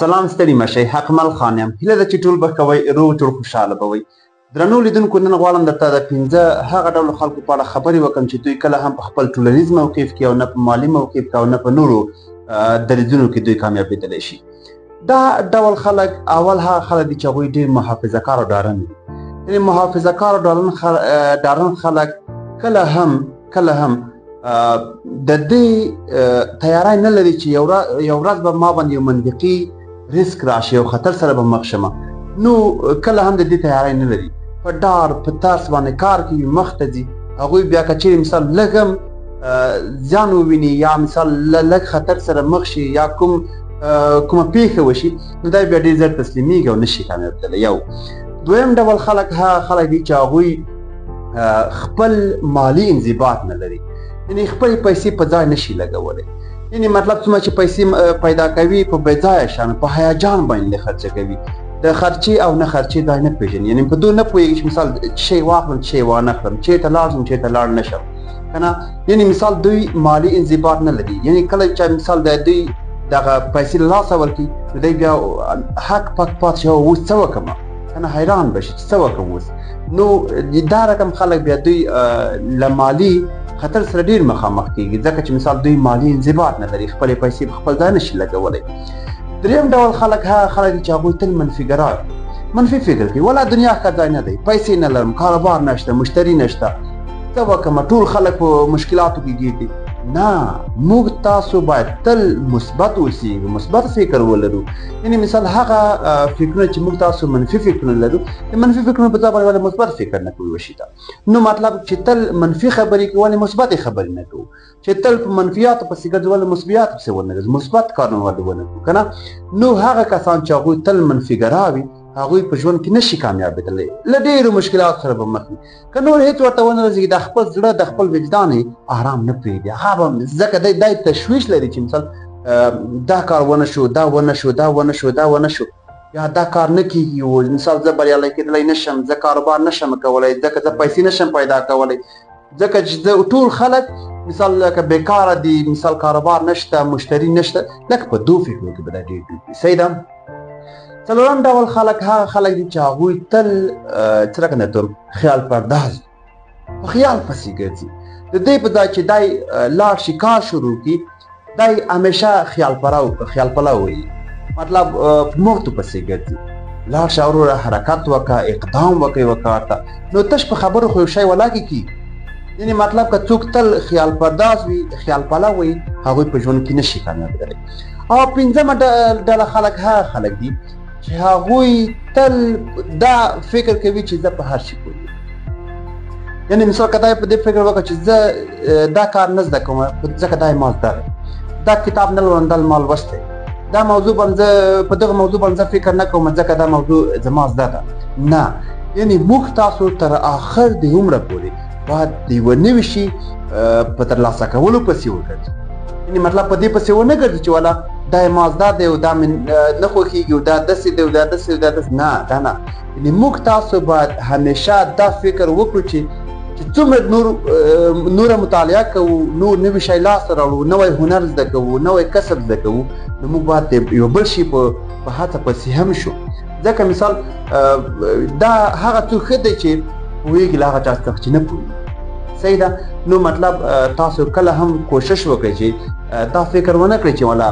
سلام ستړي مشئ حقمل خان یم هیله ده چې ټول به کوئ روغ جوړ خوشحاله به وئ درنو لیدونکو نن غواړم درته د 15 هغه ډول خلکو په اړه خبرې وکړم چې دوی کله هم په خپل ټولنیز موقف کې او نه په مالي موقف کې او نه په نورو دریځونو کې دوی کامیابېدلی شي. دا ډول خلک اول هغه خلک دي چې هغوی ډېر محافظه کار او ډارن وي. یعنې محافظه کار او ډارن خلک کله هم د دې تیاری نه لري چې یو ورځ به ما باندې یو منطقي ریسک راشي او خطر سره به مخ شمه، نو کله هم د دې تیاری نه لري، په ډار په ترس باندې کار کوي، مخ ته ځي. هغوی بیا که چیرې مثال لږ هم زیان وویني یا مثال لږ خطر سره مخ شي یا کومه پیښه وشي، نو دا بیا ډېر زر تسلیمیږي او نشي کامیابېدلی. یو دویم ډول خلک هغه خلک دي چې هغوی خپل مالي انضباط نه لري، یعنې خپلې پیسې په ځای نشي لګولی. یعنې مطلب څومره چې پیسې پیدا کوي په بې ځایه شیانو په هیجان باندې خرچه کوي، د خرچې او نه خرچې ځای نه پېژني. یعنې په دو نه پوهېږي چې مثال شی واخلم شی وانه خلم، چېرته لاړ شم چېرته لاړ نه شم که نه. یعنې مثال دوی مالي انضباط نه لري، یعنې کله چې مثال د دوی دغه پیسې له لاسه ورکړي نو دی بیا حق پک پاتې شي اوس څه وکړمه که نه، حیران به شي چې څه وکړم اوس. نو دا رقم خلک بیا دوی له مالي خطر سره ډېر مخامخ کېږي، ځکه چې مثال دوی مالي انضباط نه لري، خپلې پیسې په خپل ځای نشي لګولی. دریم ډول خلک هغه خلک دي چې هغوی تل منفي فکر کوي، ولا دنیا ښه ځای نه دی، پیسې نه لرم، کاروبار نشته، مشتري نشته، څه وکړمه، ټول خلک په مشکلاتو کې ګیر دي. نه، موږ تاسو باید تل مثبت اوسېږو، مثبت فکر ولرو. یعنې مثال هغه فکرونه چې موږ تاسو منفي فکرونه لرو، د منفي فکرونه په ځای باندې ولې مثبت فکر نه کوو وشي ته. نو مطلب چې تل منفي خبرې کوو ولې مثبتې خبرې نه کوو، چې تل په منفیاتو پسې ګرځو ولې مثبتات پسې ونه ګرځو، مثبت کارونه ولې ونه کوو که نه. نو هغه کسان چې هغوی تل منفیګرا وي هغوی په ژوند کې نشي کامیابېدلی، له ډېرو مشکلاتو سره به مخ وي. که نور هېڅ ورته ونه رسېږي، د خپل زړه د خپل وجدان یې ارام نه پرېږدي، هغه به ځکه دی تشویش لري چې مثال دا کار ونه شو، دا ونه شو، دا ونه شو، دا ونه شو، یا دا کار نه کېږي، او مثال زه بریالی کېدلی نشم، زه کاروبار نشم کولی، ځکه زه پیسې نشم پیدا کولی، ځکه چې ټول خلک مثال لکه بیکاره دي، مثال کاروبار نشته، مشتري نشته، لکه په دو فکرو کې به دا ډېر ډوب وي. صحیح ده. څلورم ډول خلک هغه خلک دي چې هغوی تل څه رقم درته وایم خیال پرداز دي، په خیال پسې ګرځي. د دې په ځای چې دی لاړ شي کار شروع کړي، دی همیشه خیال پلو وي، مطلب مفتو پسې ګرځي. لاړ شه وروره حرکت وکړه، اقدام وکړئ کار ته، نو تش په خبرو خو یو شی ولاکې کېږي. یعنې مطلب که څوک تل خیال پرداز وي، خیال پلو وي، هغوی په ژوند کې نشي کامیابېدلی. او پنځمه ډله خلک هغه خلک دي چې هغوی تل دا فکر کوي چې زه په هر شي پوهېږم. یعنې مثال که دا په دې فکر وکړه چې زه دا کار نه زده کوم ځکه دا ما زده دی، دا کتاب نه لولم دا ما لوستی، دا موضوع باندې په دغه موضوع باندې فکر نه کوم ځکه دا موضوع زما زده ده. نه، یعنې موږ تاسو تر آخر د عمره پورې باید د یوه نوي شي په ترلاسه کولو پسې وګرځو. یعنې مطلب په دې پسې ونه ګرځو چې والا دا یې ما زده دی او دا مې نه خوښېږي او دا داسې دی او دا داسې او دا داسې. نه، دا نه. یعنې موږ تاسو باید همیشه دا فکر وکړو چې څومره نوره مطالعه کوو، نور نوي شی لاسته راوړو، نوی هنر زده کوو، نوی کسب زده کوو، نو موږ باید یو بل شي په هڅه پسې هم شو. ځکه مثال دا هغه څوک ښه دی چې پوهېږي له هغه چا څخه چې نه پوهېږي. صحیح ده. نو مطلب تاسو کله هم کوشش وکړئ چې دا فکر ونه کړئ چې والا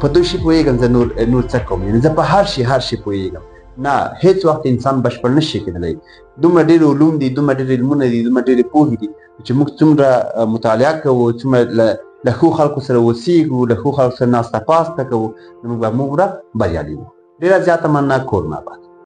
په دو شي پوهېږم زه نور څه کوم، یعنې زه په هر شي پوهېږم. نه، هېڅ وخت انسان بشپړ نشي کېدلی. دومره ډېر علوم دي، دومره ډېر علمونه دي، دومره ډېرې پوهې دي چې موږ څومره مطالعه کوو، څومره له ښو خلکو سره اوسېږو، له ښو خلکو سره ناسته پاسته کوو، نو موږ به بریالي وو. ډېره زیاته مننه. کور مې آباد.